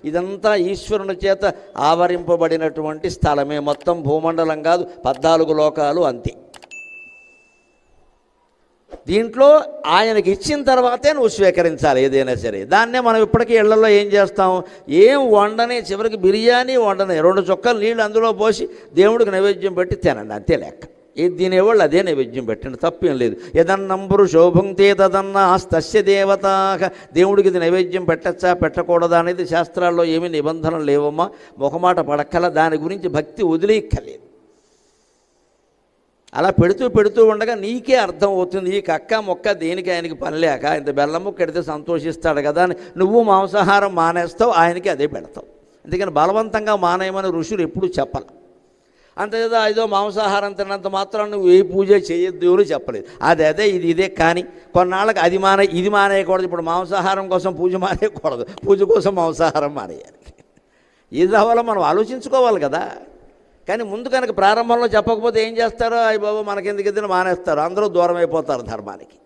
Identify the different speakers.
Speaker 1: ఇదంతా ఈశ్వరుని చేత ఆవరింపబడినటువంటి స్థలమే. మొత్తం భూమండలం కాదు, 14 లోకాలు అంతే. దీంట్లో ఆయనకి ఇచ్చిన తర్వాతే నువ్వు స్వీకరించాలి ఏదైనా సరే. దాన్నే మనం ఇప్పటికీ ఇళ్లలో ఏం చేస్తాం, ఏం వండని, చివరికి బిర్యానీ వండని 2 చుక్కలు నీళ్ళు అందులో పోసి దేవుడికి నైవేద్యం పెట్టి తినండి, అంతే లెక్క. ఏది తినేవాళ్ళు అదే నైవేద్యం పెట్టండి, తప్పేం లేదు. యదన్నంబురు శోభంతే తదన్నా తస్య దేవతాః. దేవుడికి ఇది నైవేద్యం పెట్టచ్చా పెట్టకూడదా అనేది శాస్త్రాల్లో ఏమీ నిబంధనలు లేవమ్మా, మొహమాట పడక్కల, దాని గురించి భక్తి వదిలేయక్కర్లేదు. అలా పెడుతూ ఉండగా నీకే అర్థం అవుతుంది, ఈ కక్క మొక్క దేనికి ఆయనకి పని లేక ఇంత బెల్లం ముక్క ఎడితే సంతోషిస్తాడు కదా అని నువ్వు మాంసాహారం మానేస్తావు, ఆయనకి అదే పెడతావు. అందుకని బలవంతంగా మానేయమని ఋషులు ఎప్పుడూ చెప్పాలి. అంతేదా ఏదో మాంసాహారం తిన్నంత మాత్రం నువ్వు ఏ పూజ చేయొద్దు అని చెప్పలేదు. అదే ఇదే కానీ కొన్నాళ్ళకి అది ఇది మానేయకూడదు. ఇప్పుడు మాంసాహారం కోసం పూజ మానేయకూడదు, పూజ కోసం మాంసాహారం మానేయాలి. ఇది వల్ల మనం ఆలోచించుకోవాలి కదా. కానీ ముందు కనుక ప్రారంభంలో చెప్పకపోతే ఏం చేస్తారో, అయ్య బాబు మనకెందుకు ఇద్దరు మానేస్తారు, అందరూ దూరం అయిపోతారు ధర్మానికి.